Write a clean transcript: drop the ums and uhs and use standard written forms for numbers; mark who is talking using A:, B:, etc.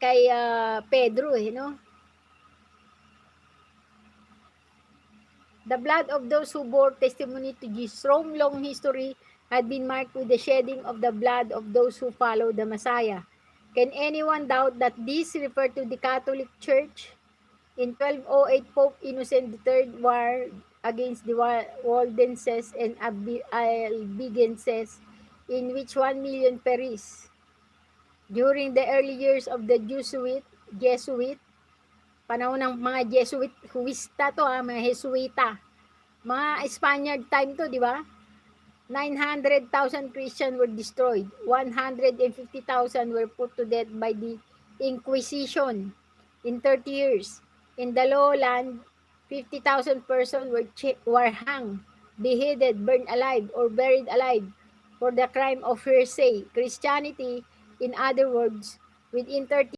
A: kay Pedro no? The blood of those who bore testimony to Jesus' Rome's long history had been marked with the shedding of the blood of those who follow the Messiah. Can anyone doubt that this referred to the Catholic Church? In 1208, Pope Innocent III war against the Waldenses and Albigenses, in which 1 million perished. During the early years of the Jesuit, panahon ng mga Jesuit, huwista to mga Jesuita. Mga Spaniard time to, di ba? 900,000 Christians were destroyed. 150,000 were put to death by the Inquisition in 30 years. In the lowland, 50,000 persons were hung, beheaded, burned alive, or buried alive for the crime of heresy. Christianity, in other words, within 30